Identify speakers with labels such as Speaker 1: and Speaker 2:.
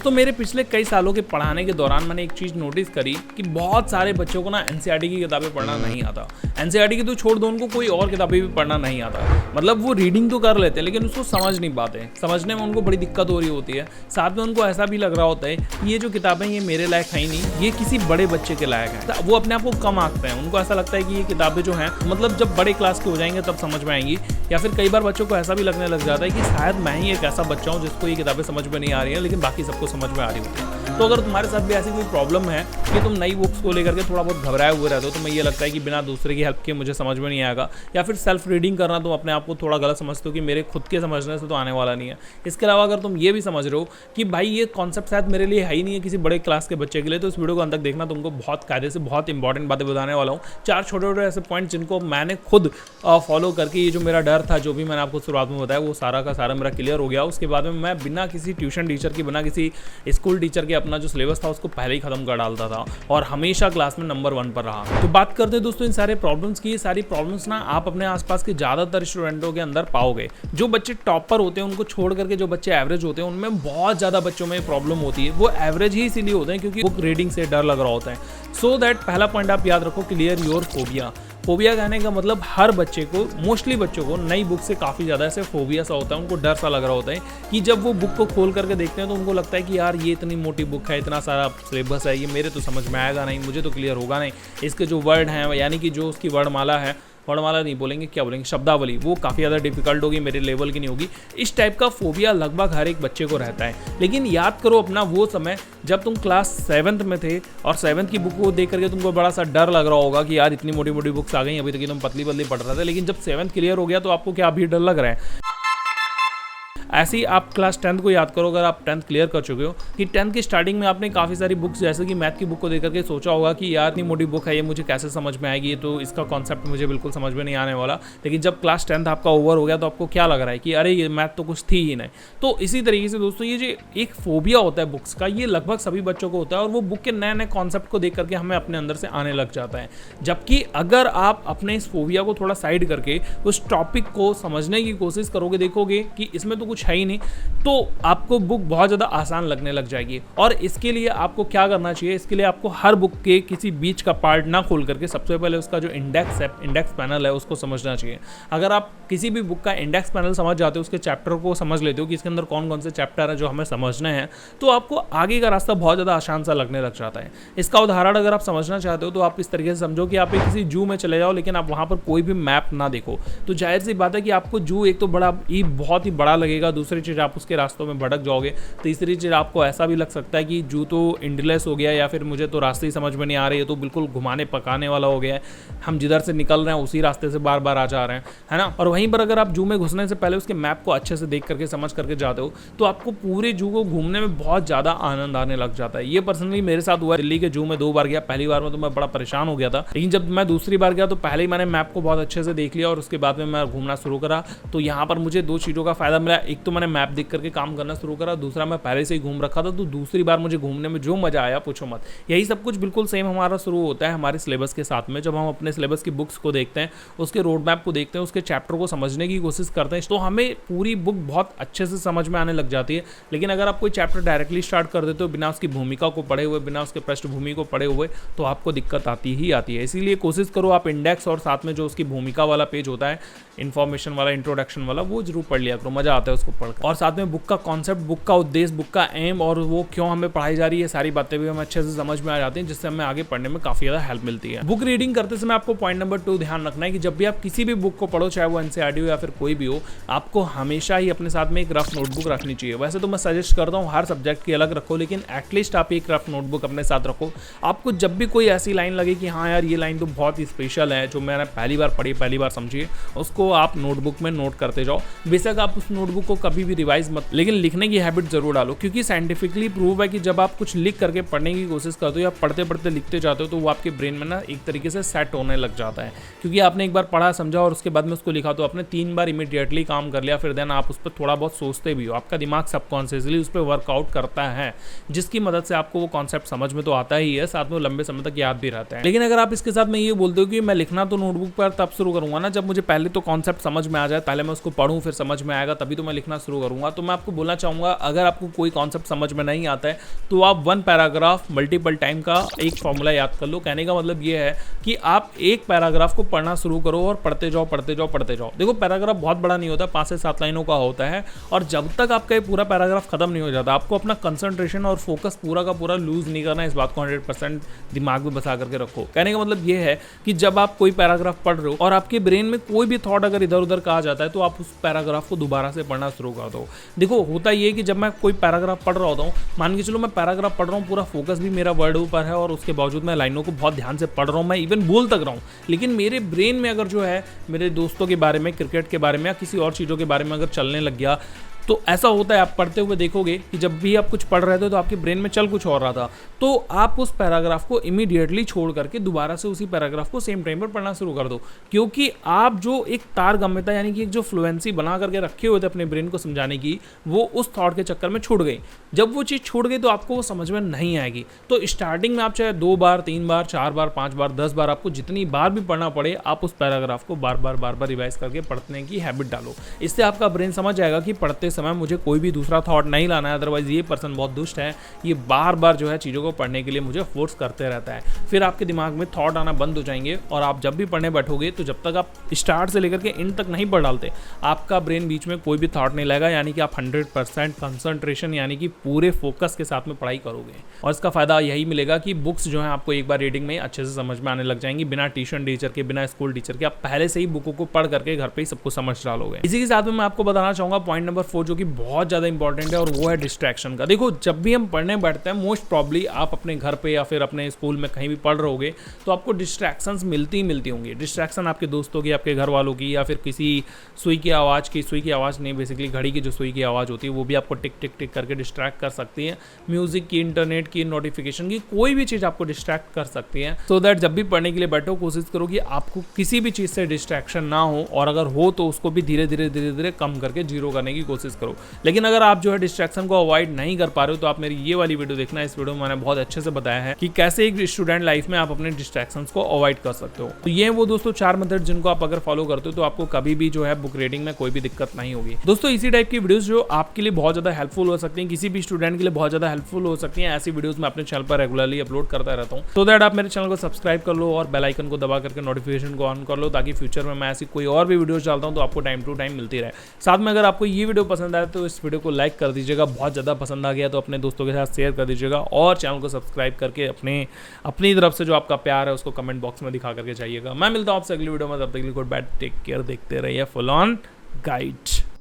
Speaker 1: दोस्तों मेरे पिछले कई सालों के पढ़ाने के दौरान मैंने एक चीज़ नोटिस करी कि बहुत सारे बच्चों को ना एनसीईआरटी की किताबें पढ़ना नहीं आता। एनसीईआरटी की तो छोड़ दो, उनको कोई और किताबें भी पढ़ना नहीं आता। मतलब वो रीडिंग तो कर लेते हैं लेकिन उसको समझ नहीं पाते, समझने में उनको बड़ी दिक्कत हो रही होती है। साथ में उनको ऐसा भी लग रहा होता है कि ये जो किताबें ये मेरे लायक है ही नहीं, ये किसी बड़े बच्चे के लायक है। वो अपने आप को कम आंकते हैं, उनको ऐसा लगता है कि ये किताबें जो हैं मतलब जब बड़े क्लास के हो जाएंगे तब समझ में आएंगी। या फिर कई बार बच्चों को ऐसा भी लगने लग जाता है कि शायद मैं ही एक ऐसा बच्चा हूँ जिसको ये किताबें समझ में नहीं आ रही है लेकिन बाकी सबको समझ में आ रही होती है। तो अगर तुम्हारे साथ भी ऐसी कोई प्रॉब्लम है कि तुम नई बुक्स को लेकर के थोड़ा बहुत घबराए हुए रहते हो, तुम्हें ये लगता है कि बिना दूसरे की हेल्प के मुझे समझ में नहीं आएगा, या फिर सेल्फ रीडिंग करना तुम अपने आप को थोड़ा गलत समझते हो कि मेरे खुद के समझने से तो आने वाला नहीं है। इसके अलावा अगर तुम ये भी समझ रहे हो कि भाई ये कॉन्सेप्ट शायद मेरे लिए है ही नहीं है किसी बड़े क्लास के बच्चे के लिए, तो इस वीडियो को अंत तक देखना। तुमको बहुत कायदे से बहुत इंपॉर्टेंट बातें बताने वाला हूँ, 4 छोटे छोटे ऐसे पॉइंट जिनको मैंने खुद फॉलो करके ये जो मेरा डर था, जो भी मैंने आपको शुरुआत में बताया, वो सारा का सारा मेरा क्लियर हो गया। उसके बाद में मैं बिना किसी ट्यूशन टीचर की, बिना किसी स्कूल टीचर के अपना जो सिलेबस था उसको पहले ही खत्म कर डालता था और हमेशा क्लास में नंबर 1 पर रहा। तो बात करते हैं दोस्तों इन सारे प्रॉब्लम्स की। ये सारी प्रॉब्लम्स ना आप अपने आसपास के ज़्यादातर स्टूडेंटों के अंदर पाओगे। जो बच्चे टॉपर होते हैं उनको छोड़ करके जो बच्चे एवरेज होते हैं उनमें बहुत ज़्यादा बच्चों में प्रॉब्लम होती है। वो एवरेज ही इसीलिए होते हैं क्योंकि बुक रीडिंग से डर लग रहा होता है। सो दैट पहला पॉइंट आप याद रखो, क्लियर योर फोबिया। फोबिया कहने का मतलब हर बच्चे को, मोस्टली बच्चों को नई बुक से काफ़ी ज़्यादा ऐसे फोबिया सा होता है, उनको डर सा लग रहा होता है कि जब वो बुक को खोल करके देखते हैं तो उनको लगता है कि यार ये इतनी मोटी बुक है, इतना सारा सिलेबस है, ये मेरे तो समझ में आएगा नहीं, मुझे तो क्लियर होगा नहीं। इसके जो वर्ड हैं यानी कि जो उसकी वर्डमाला है, वर्णमाला नहीं बोलेंगे, क्या बोलेंगे, शब्दावली, वो काफ़ी ज़्यादा डिफिकल्ट होगी, मेरे लेवल की नहीं होगी। इस टाइप का फोबिया लगभग हर एक बच्चे को रहता है। लेकिन याद करो अपना वो समय जब तुम क्लास 7th में थे और 7th की बुक को देख करके तुमको बड़ा सा डर लग रहा होगा कि यार इतनी मोटी मोटी बुक्स आ गई, अभी तक तुम पतली पतली पढ़ रहे थे, लेकिन जब 7th क्लियर हो गया तो आपको क्या अभी डर लग रहा है। ऐसे ही आप क्लास 10th को याद करो, अगर आप 10th क्लियर कर चुके हो कि 10th की स्टार्टिंग में आपने काफ़ी सारी बुक्स जैसे कि मैथ की बुक को देख करके सोचा होगा कि यार इतनी मोटी बुक है, ये मुझे कैसे समझ में आएगी, तो इसका कॉन्सेप्ट मुझे बिल्कुल समझ में नहीं आने वाला। लेकिन जब क्लास 10th आपका ओवर हो गया तो आपको क्या लग रहा है कि अरे ये मैथ तो कुछ थी ही नहीं। तो इसी तरीके से दोस्तों ये जो एक फोबिया होता है बुक्स का, ये लगभग सभी बच्चों को होता है और वो बुक के नए नए कॉन्सेप्ट को देख करके हमें अपने अंदर से आने लग जाता है। जबकि अगर आप अपने इस फोबिया को थोड़ा साइड करके उस टॉपिक को समझने की कोशिश करोगे, देखोगे कि इसमें तो कुछ है ही नहीं, तो आपको बुक बहुत ज़्यादा आसान लगने लग जाएगी। और इसके लिए आपको क्या करना चाहिए, इसके लिए आपको हर बुक के किसी बीच का पार्ट ना खोल करके सबसे पहले उसका जो इंडेक्स है, इंडेक्स पैनल है, उसको समझना चाहिए। अगर आप किसी भी बुक का इंडेक्स पैनल समझ जाते हो, उसके चैप्टर को समझ लेते हो कि इसके अंदर कौन कौन से चैप्टर है जो हमें समझने हैं, तो आपको आगे का रास्ता बहुत ज़्यादा आसान सा लगने लग जाता है। इसका उदाहरण अगर आप समझना चाहते हो तो आप इस तरीके से समझो कि आप किसी जू में चले जाओ लेकिन आप वहाँ पर कोई भी मैप ना देखो, तो जाहिर सी बात है कि आपको जू एक तो बहुत ही बड़ा लगेगा, दूसरी चीज़ आप उसके रास्तों में भटक जाओगे, तीसरी चीज़ आपको ऐसा भी लग सकता है कि जू तो इंडलेस हो गया या फिर मुझे तो रास्ते ही समझ में नहीं आ रही है, तो बिल्कुल घुमाने पकाने वाला हो गया है, हम जिधर से निकल रहे हैं उसी रास्ते से बार बार आ जा रहे हैं, है ना। और वहीं पर अगर आप जू में घुसने से पहले उसके मैप को अच्छे से देख करके समझ करके जाते हो तो आपको पूरे जू को घूमने में बहुत ज़्यादा आनंद आने लग जाता है। ये पर्सनली मेरे साथ हुआ। दिल्ली के जू में 2 बार गया, पहली बार में तो मैं बड़ा परेशान हो गया था, लेकिन जब मैं दूसरी बार गया तो पहले ही मैंने मैप को बहुत अच्छे से देख लिया और उसके बाद में मैं घूमना शुरू करा। तो यहाँ पर मुझे 2 चीज़ों का फायदा मिला, एक तो मैंने मैप देख करके काम करना शुरू करा, दूसरा मैं पहले से ही घूम रखा था, तो दूसरी बार मुझे घूमने में जो मजा आया पूछो मत। यही सब कुछ बिल्कुल सेम हमारा शुरू होता है हमारे सिलेबस के साथ में। जब हम अपने सिलेबस की बुक्स को देखते हैं, उसके रोड मैप को देखते हैं, उसके चैप्टर को समझने की कोशिश करते हैं, तो हमें पूरी बुक बहुत अच्छे से समझ में आने लग जाती है। लेकिन अगर आप कोई चैप्टर डायरेक्टली स्टार्ट कर देते हो बिना उसकी भूमिका को पढ़े हुए, बिना उसके पृष्ठभूमि को पढ़े हुए, तो आपको दिक्कत आती ही आती है। इसीलिए कोशिश करो आप इंडेक्स और साथ में जो उसकी भूमिका वाला पेज होता है, इन्फॉर्मेशन वाला, इंट्रोडक्शन वाला, वो जरूर पढ़ लिया करो, मजा आता है उसको पढ़कर। और साथ में बुक का कॉन्सेप्ट, बुक का उद्देश्य, बुक का एम और वो क्यों हमें पढ़ाई जा रही है, सारी बातें भी हमें अच्छे से समझ में आ जाती हैं, जिससे हमें आगे पढ़ने में काफ़ी ज़्यादा हेल्प मिलती है। बुक रीडिंग करते समय आपको पॉइंट नंबर 2 ध्यान रखना है कि जब भी आप किसी भी बुक को पढ़ो, चाहे वो एनसीईआरटी हो या फिर कोई भी हो, आपको हमेशा ही अपने साथ में एक रफ नोटबुक रखनी चाहिए। वैसे तो मैं सजेस्ट करता हूँ हर सब्जेक्ट की अलग रखो, लेकिन एटलीस्ट आप एक रफ नोटबुक अपने साथ रखो। आपको जब भी कोई ऐसी लाइन लगे कि हाँ यार ये लाइन तो बहुत ही स्पेशल है, जो मैंने पहली बार पढ़ी, पहली बार समझी, उसको आप नोटबुक में नोट करते जाओ। बेशक आप उस नोटबुक को कभी भी रिवाइज मत, लेकिन लिखने की हैबिट जरूर डालो, क्योंकि साइंटिफिकली प्रूव है कि जब आप कुछ लिख करके पढ़ने की कोशिश करते हो या पढ़ते पढ़ते लिखते जाते हो तो वो आपके ब्रेन में ना एक तरीके से सेट होने लग जाता है। क्योंकि आपने एक बार पढ़ा समझा और उसके बाद में उसको लिखा तो आपने 3 बार इमीडिएटली काम कर लिया, फिर देन आप उस पर थोड़ा बहुत सोचते भी हो, आपका दिमाग सबकॉन्शियसली उस पर वर्कआउट करता है, जिसकी मदद से आपको वो कॉन्सेप्ट समझ में तो आता ही है, साथ में लंबे समय तक याद भी रहता है। लेकिन अगर आप इसके साथ में ये बोलते हो कि मैं लिखना तो नोटबुक पर तब शुरू करूंगा ना जब मुझे पहले तो कॉन्सेप्ट समझ में आ जाए, पहले मैं उसको पढ़ूं फिर समझ में आएगा तभी तो मैं लिखना शुरू करूँगा। तो मैं आपको बोलना चाहूँगा, अगर आपको कोई कॉन्सेप्ट समझ में नहीं आता है तो आप 1 पैराग्राफ मल्टीपल टाइम का एक फॉर्मूला याद कर लो। कहने का मतलब ये है कि आप एक पैराग्राफ को पढ़ना शुरू करो और पढ़ते जाओ पढ़ते जाओ पढ़ते जाओ। देखो पैराग्राफ बहुत बड़ा नहीं होता, 5 से 7 लाइनों का होता है, और जब तक आपका ये पूरा पैराग्राफ खत्म नहीं हो जाता, आपको अपना कंसंट्रेशन और फोकस पूरा का पूरा लूज नहीं करना है। इस बात को 100% दिमाग में बसा करके रखो। कहने का मतलब ये है कि जब आप कोई पैराग्राफ पढ़ रहे हो और आपके ब्रेन में कोई भी थॉट अगर इधर उधर का आ जाता है तो आप उस पैराग्राफ को दोबारा से पढ़ना शुरू कर दो। देखो होता ये कि जब मैं कोई पैराग्राफ पढ़ रहा होता हूँ, मान के चलो मैं पैराग्राफ पढ़ रहा हूँ, पूरा फोकस भी मेरा वर्ड ऊपर है और उसके बावजूद मैं लाइनों को बहुत ध्यान से पढ़ रहा हूँ, मैं इवन बोल तक रहा हूँ, लेकिन मेरे ब्रेन में अगर जो है मेरे दोस्तों के बारे में, क्रिकेट के बारे में या किसी और चीज़ों के बारे में अगर चलने लग गया, तो ऐसा होता है आप पढ़ते हुए देखोगे कि जब भी आप कुछ पढ़ रहे थे तो आपके ब्रेन में चल कुछ और रहा था, तो आप उस पैराग्राफ को इमीडिएटली छोड़ करके दोबारा से उसी पैराग्राफ को सेम टाइम पर पढ़ना शुरू कर दो। क्योंकि आप जो एक तारगम्यता यानी कि एक जो फ्लुएंसी बना करके रखे हुए थे अपने ब्रेन को समझाने की, वो उस थॉट के चक्कर में छूट गई। जब वो चीज़ छूट गई तो आपको वो समझ में नहीं आएगी। तो स्टार्टिंग में आप चाहे 2 बार 3 बार 4 बार 5 बार 10 बार, आपको जितनी बार भी पढ़ना पड़े, आप उस पैराग्राफ को बार बार रिवाइज करके पढ़ने की हैबिट डालो। इससे आपका ब्रेन समझ जाएगा कि पढ़ते समय मुझे कोई भी दूसरा थॉट नहीं लाना है, अदरवाइज ये पर्सन बहुत दुष्ट है, ये बार बार जो है चीज़ों को पढ़ने के लिए मुझे फोर्स करते रहता है। फिर आपके दिमाग में थॉट आना बंद हो जाएंगे और आप जब भी पढ़ने बैठोगे तो जब तक आप स्टार्ट से लेकर के एंड तक नहीं पढ़ डालते, आपका ब्रेन बीच में कोई भी थॉट नहीं लगेगा, यानी कि आप 100% कंसंट्रेशन यानी कि पूरे फोकस के साथ में पढ़ाई करोगे। और इसका फायदा यही मिलेगा कि बुक्स जो है आपको एक बार रीडिंग में अच्छे से समझ में आने लग जाएंगी, बिना ट्यूशन टीचर के, बिना स्कूल टीचर के। आप पहले से ही बुकों को पढ़ करके घर पे ही सबको समझ डालोगे। इसी के साथ में मैं आपको बताना चाहूँगा पॉइंट नंबर 4, जो कि बहुत ज़्यादा इंपॉर्टेंट है, और वो है डिस्ट्रैक्शन का। देखो जब भी हम पढ़ने बैठते हैं, मोस्ट प्रॉब्ली आप अपने घर पे या फिर अपने स्कूल में कहीं भी पढ़ रहे होगे तो आपको डिस्ट्रैक्शंस मिलती होंगी। डिस्ट्रैक्शन आपके दोस्तों की, आपके घर वालों की, या फिर किसी सुई की आवाज़ नहीं, बेसिकली घड़ी की जो सुई की आवाज़ होती है वो भी आपको टिक टिक टिक करके डिस्ट्रैक्ट कर सकती है। म्यूजिक की, इंटरनेट की, नोटिफिकेशन की, कोई भी चीज़ आपको डिस्ट्रैक्ट कर सकती है। सो दैट जब भी पढ़ने के लिए बैठो कोशिश करो कि आपको किसी भी चीज़ से डिस्ट्रैक्शन ना हो, और अगर हो तो उसको भी धीरे धीरे कम करके जीरो करने की कोशिश करो। लेकिन अगर आप जो है डिस्ट्रैक्शन को अवॉइड नहीं कर पा रहे हो तो आप मेरी ये वाली वीडियो देखना। इस वीडियो में मैंने बहुत अच्छे से बताया है कि कैसे एक स्टूडेंट लाइफ में आप अपने डिस्ट्रैक्शंस को अवॉइड कर सकते हो। तो ये वो दोस्तों 4 मेथड जिनको आप अगर फॉलो करते हो तो आपको कभी भी जो है बुक रीडिंग में कोई भी दिक्कत नहीं होगी। दोस्तों इसी टाइप की वीडियोस जो आपके लिए बहुत ज़्यादा हेल्पफुल हो सकती हैं, किसी भी स्टूडेंट के लिए बहुत ज़्यादा हेल्पफुल हो सकती हैं, ऐसी वीडियोस मैं अपने चैनल पर रेगुलरली अपलोड करता रहता हूँ। सो दैट आप मेरे चैनल को सब्सक्राइब कर लो और बेल आइकन को दबा करके नोटिफिकेशन को ऑन कर लो, ताकि फ्यूचर में मैं ऐसी कोई और भी वीडियोस डालता हूँ तो आपको टाइम टू टाइम मिलती रहे। साथ में अगर आपको ये वीडियो पसंद आए तो इस वीडियो को लाइक कर दीजिएगा, बहुत ज़्यादा पसंद आ गया तो अपने दोस्तों के साथ शेयर कर दीजिएगा, और चैनल को सब्सक्राइब करके अपनी तरफ से जो आपका प्यार है उसको कमेंट बॉक्स में दिखा करके जाइएगा। मैं मिलता हूँ आपसे अगली वीडियो में, तब तक के लिए गुड बाय, टेक केयर, देखते रहिए फुल ऑन गाइड।